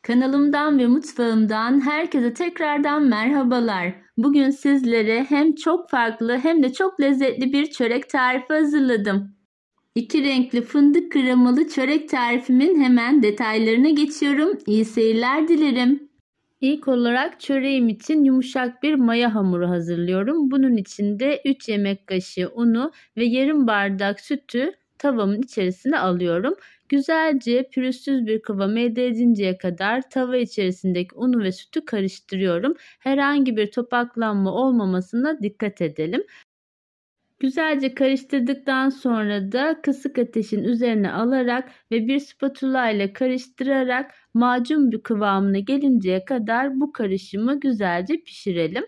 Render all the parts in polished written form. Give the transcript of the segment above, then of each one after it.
Kanalımdan ve mutfağımdan herkese tekrardan merhabalar. Bugün sizlere hem çok farklı hem de çok lezzetli bir çörek tarifi hazırladım. İki renkli fındık kremalı çörek tarifimin hemen detaylarına geçiyorum. İyi seyirler dilerim. İlk olarak çöreğim için yumuşak bir maya hamuru hazırlıyorum. Bunun için de 3 yemek kaşığı unu ve yarım bardak sütü tavamın içerisine alıyorum. Güzelce pürüzsüz bir kıvam elde edinceye kadar tava içerisindeki unu ve sütü karıştırıyorum. Herhangi bir topaklanma olmamasına dikkat edelim. Güzelce karıştırdıktan sonra da kısık ateşin üzerine alarak ve bir spatula ile karıştırarak macun bir kıvamına gelinceye kadar bu karışımı güzelce pişirelim.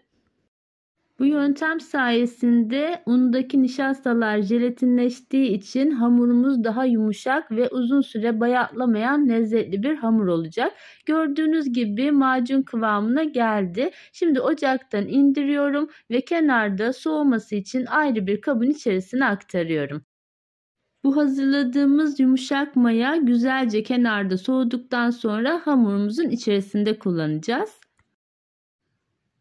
Bu yöntem sayesinde undaki nişastalar jelatinleştiği için hamurumuz daha yumuşak ve uzun süre bayatlamayan lezzetli bir hamur olacak. Gördüğünüz gibi macun kıvamına geldi. Şimdi ocaktan indiriyorum ve kenarda soğuması için ayrı bir kabın içerisine aktarıyorum. Bu hazırladığımız yumuşak maya güzelce kenarda soğuduktan sonra hamurumuzun içerisinde kullanacağız.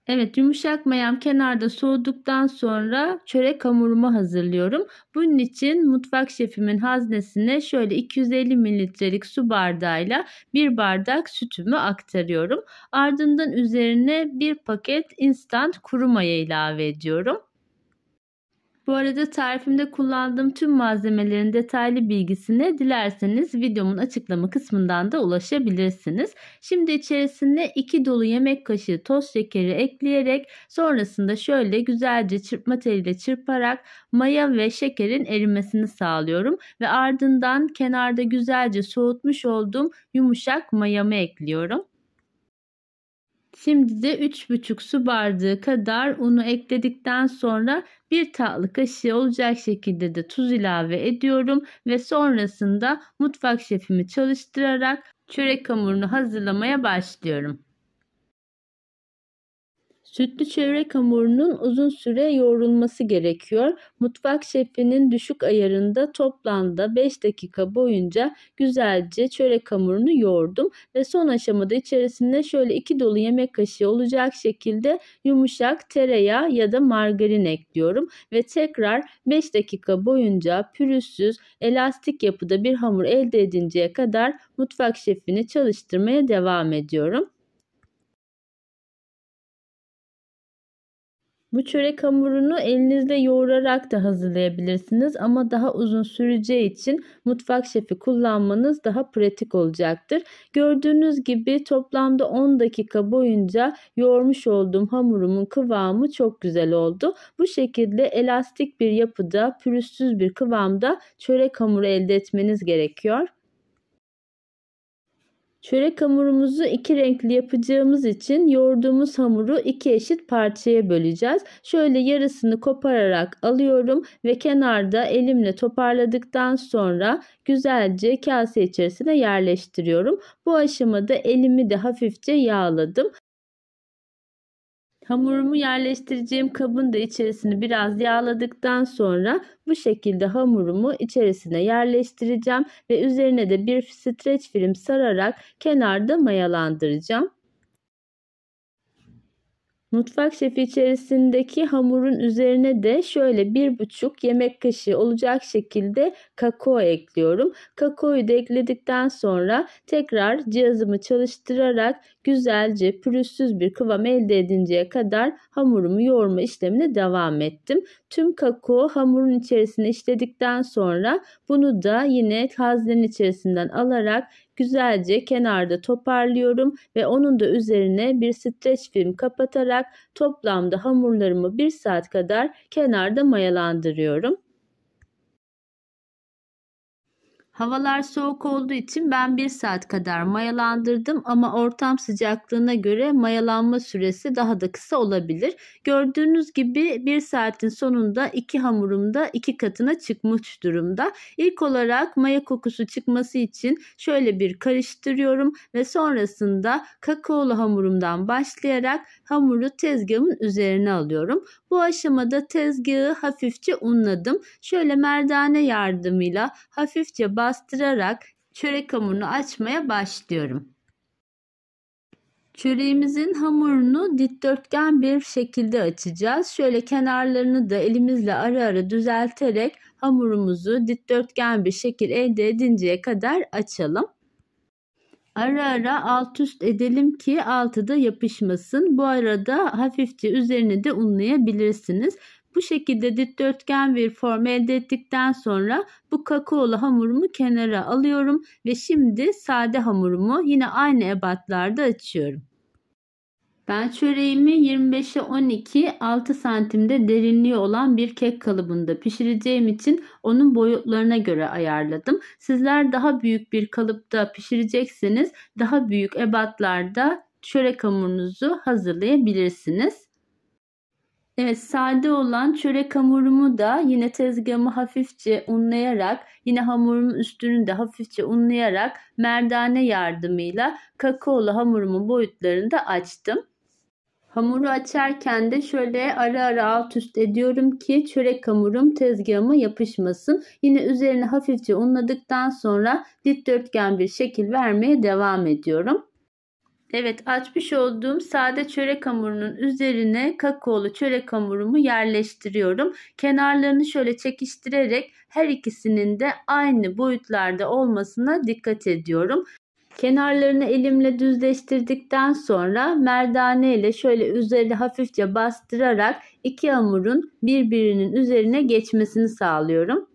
Evet, yumuşak mayam kenarda soğuduktan sonra çörek hamurumu hazırlıyorum. Bunun için mutfak şefimin haznesine şöyle 250 mililitrelik su bardağıyla bir bardak sütümü aktarıyorum. Ardından üzerine bir paket instant kuru maya ilave ediyorum. Bu arada tarifimde kullandığım tüm malzemelerin detaylı bilgisine dilerseniz videomun açıklama kısmından da ulaşabilirsiniz. Şimdi içerisine 2 dolu yemek kaşığı toz şekeri ekleyerek sonrasında şöyle güzelce çırpma teliyle çırparak maya ve şekerin erimesini sağlıyorum ve ardından kenarda güzelce soğutmuş olduğum yumuşak mayamı ekliyorum. Şimdi de 3,5 su bardağı kadar unu ekledikten sonra 1 tatlı kaşığı olacak şekilde de tuz ilave ediyorum ve sonrasında mutfak şefimi çalıştırarak çörek hamurunu hazırlamaya başlıyorum. Sütlü çörek hamurunun uzun süre yoğrulması gerekiyor. Mutfak şefinin düşük ayarında toplamda 5 dakika boyunca güzelce çörek hamurunu yoğurdum ve son aşamada içerisine şöyle 2 dolu yemek kaşığı olacak şekilde yumuşak tereyağı ya da margarin ekliyorum ve tekrar 5 dakika boyunca pürüzsüz, elastik yapıda bir hamur elde edinceye kadar mutfak şefini çalıştırmaya devam ediyorum. Bu çörek hamurunu elinizle yoğurarak da hazırlayabilirsiniz ama daha uzun süreceği için mutfak şefi kullanmanız daha pratik olacaktır. Gördüğünüz gibi toplamda 10 dakika boyunca yoğurmuş olduğum hamurumun kıvamı çok güzel oldu. Bu şekilde elastik bir yapıda, pürüzsüz bir kıvamda çörek hamuru elde etmeniz gerekiyor. Çörek hamurumuzu 2 renkli yapacağımız için yoğurduğumuz hamuru 2 eşit parçaya böleceğiz. Şöyle yarısını kopararak alıyorum ve kenarda elimle toparladıktan sonra güzelce kase içerisine yerleştiriyorum. Bu aşamada elimi de hafifçe yağladım. Hamurumu yerleştireceğim kabın da içerisini biraz yağladıktan sonra bu şekilde hamurumu içerisine yerleştireceğim ve üzerine de bir streç film sararak kenarda mayalandıracağım. Mutfak şefi içerisindeki hamurun üzerine de şöyle 1,5 yemek kaşığı olacak şekilde kakao ekliyorum. Kakaoyu da ekledikten sonra tekrar cihazımı çalıştırarak güzelce pürüzsüz bir kıvam elde edinceye kadar hamurumu yoğurma işlemine devam ettim. Tüm kakao hamurun içerisine işledikten sonra bunu da yine haznenin içerisinden alarak güzelce kenarda toparlıyorum ve onun da üzerine bir streç film kapatarak toplamda hamurlarımı 1 saat kadar kenarda mayalandırıyorum. Havalar soğuk olduğu için ben 1 saat kadar mayalandırdım ama ortam sıcaklığına göre mayalanma süresi daha da kısa olabilir. Gördüğünüz gibi 1 saatin sonunda 2 hamurum da 2 katına çıkmış durumda. İlk olarak maya kokusu çıkması için şöyle bir karıştırıyorum ve sonrasında kakaolu hamurumdan başlayarak hamuru tezgahımın üzerine alıyorum. Bu aşamada tezgahı hafifçe unladım. Şöyle merdane yardımıyla hafifçe bastırarak çörek hamurunu açmaya başlıyorum. Çöreğimizin hamurunu dikdörtgen bir şekilde açacağız. Şöyle kenarlarını da elimizle ara ara düzelterek hamurumuzu dikdörtgen bir şekil elde edinceye kadar açalım. Ara ara alt üst edelim ki altı da yapışmasın. Bu arada hafifçe üzerini de unlayabilirsiniz. Bu şekilde dikdörtgen bir form elde ettikten sonra bu kakaolu hamurumu kenara alıyorum ve şimdi sade hamurumu yine aynı ebatlarda açıyorum. Ben çöreğimi 25'e 12 6 santimde derinliği olan bir kek kalıbında pişireceğim için onun boyutlarına göre ayarladım. Sizler daha büyük bir kalıpta pişirecekseniz daha büyük ebatlarda çörek hamurunuzu hazırlayabilirsiniz. Evet, sade olan çörek hamurumu da yine tezgahımı hafifçe unlayarak, yine hamurumun üstünü de hafifçe unlayarak merdane yardımıyla kakaolu hamurumun boyutlarını da açtım. Hamuru açarken de şöyle ara ara alt üst ediyorum ki çörek hamurum tezgahıma yapışmasın. Yine üzerine hafifçe unladıktan sonra dikdörtgen bir şekil vermeye devam ediyorum. Evet, açmış olduğum sade çörek hamurunun üzerine kakaolu çörek hamurumu yerleştiriyorum. Kenarlarını şöyle çekiştirerek her ikisinin de aynı boyutlarda olmasına dikkat ediyorum. Kenarlarını elimle düzleştirdikten sonra merdane ile şöyle üzerine hafifçe bastırarak iki hamurun birbirinin üzerine geçmesini sağlıyorum.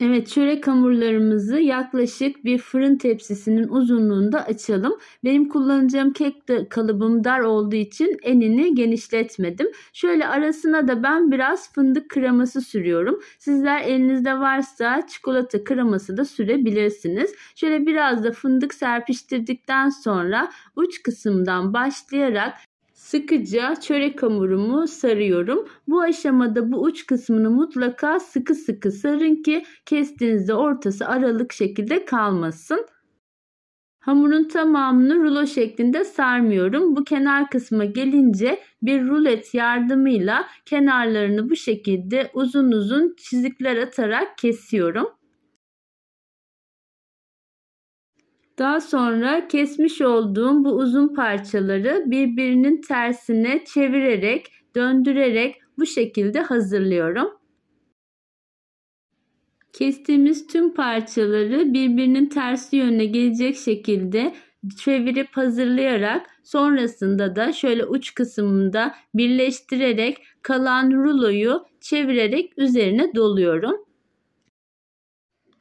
Evet, çörek hamurlarımızı yaklaşık bir fırın tepsisinin uzunluğunda açalım. Benim kullanacağım kek kalıbım dar olduğu için enini genişletmedim. Şöyle arasına da ben biraz fındık kreması sürüyorum. Sizler elinizde varsa çikolata kreması da sürebilirsiniz. Şöyle biraz da fındık serpiştirdikten sonra uç kısımdan başlayarak sıkıca çörek hamurumu sarıyorum. Bu aşamada bu uç kısmını mutlaka sıkı sıkı sarın ki kestiğinizde ortası aralık şekilde kalmasın. Hamurun tamamını rulo şeklinde sarmıyorum. Bu kenar kısma gelince bir rulet yardımıyla kenarlarını bu şekilde uzun uzun çizikler atarak kesiyorum. Daha sonra kesmiş olduğum bu uzun parçaları birbirinin tersine çevirerek, döndürerek bu şekilde hazırlıyorum. Kestiğimiz tüm parçaları birbirinin tersi yönüne gelecek şekilde çevirip hazırlayarak sonrasında da şöyle uç kısmında birleştirerek kalan ruloyu çevirerek üzerine doluyorum.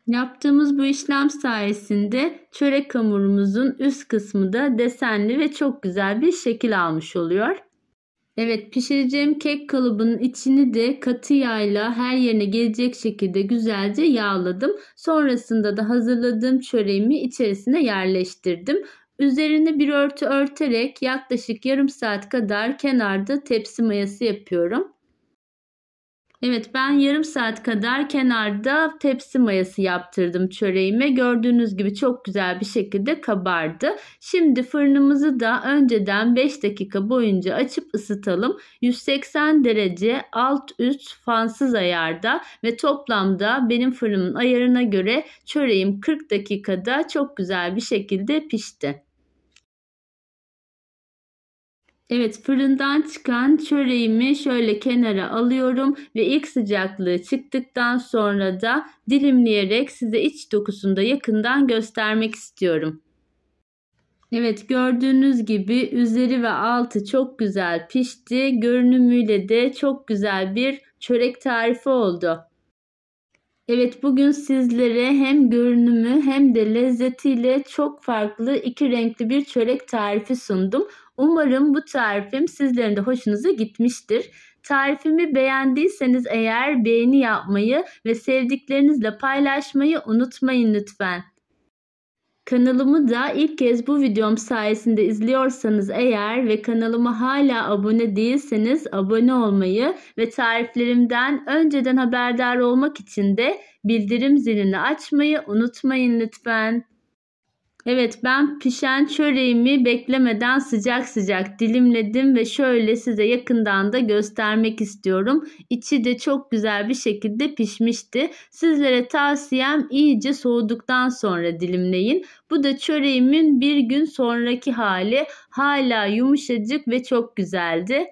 Yaptığımız bu işlem sayesinde çörek hamurumuzun üst kısmı da desenli ve çok güzel bir şekil almış oluyor. Evet, pişireceğim kek kalıbının içini de katı yağla her yerine gelecek şekilde güzelce yağladım. Sonrasında da hazırladığım çöreğimi içerisine yerleştirdim. Üzerine bir örtü örterek yaklaşık yarım saat kadar kenarda tepsi mayası yapıyorum. Evet, ben yarım saat kadar kenarda tepsi mayası yaptırdım çöreğime. Gördüğünüz gibi çok güzel bir şekilde kabardı. Şimdi fırınımızı da önceden 5 dakika boyunca açıp ısıtalım. 180 derece alt üst fansız ayarda ve toplamda benim fırınımın ayarına göre çöreğim 40 dakikada çok güzel bir şekilde pişti. Evet, fırından çıkan çöreğimi şöyle kenara alıyorum ve ilk sıcaklığı çıktıktan sonra da dilimleyerek size iç dokusunu da yakından göstermek istiyorum. Evet, gördüğünüz gibi üzeri ve altı çok güzel pişti. Görünümüyle de çok güzel bir çörek tarifi oldu. Evet, bugün sizlere hem görünümü hem de lezzetiyle çok farklı iki renkli bir çörek tarifi sundum. Umarım bu tarifim sizlerin de hoşunuza gitmiştir. Tarifimi beğendiyseniz eğer beğeni yapmayı ve sevdiklerinizle paylaşmayı unutmayın lütfen. Kanalımı da ilk kez bu videom sayesinde izliyorsanız eğer ve kanalıma hala abone değilseniz abone olmayı ve tariflerimden önceden haberdar olmak için de bildirim zilini açmayı unutmayın lütfen. Evet, ben pişen çöreğimi beklemeden sıcak sıcak dilimledim ve şöyle size yakından da göstermek istiyorum. İçi de çok güzel bir şekilde pişmişti. Sizlere tavsiyem iyice soğuduktan sonra dilimleyin. Bu da çöreğimin bir gün sonraki hali, hala yumuşacık ve çok güzeldi.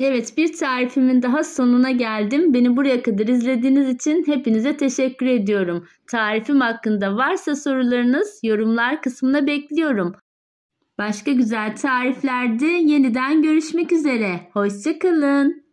Evet, bir tarifimin daha sonuna geldim. Beni buraya kadar izlediğiniz için hepinize teşekkür ediyorum. Tarifim hakkında varsa sorularınız yorumlar kısmına bekliyorum. Başka güzel tariflerde yeniden görüşmek üzere. Hoşça kalın.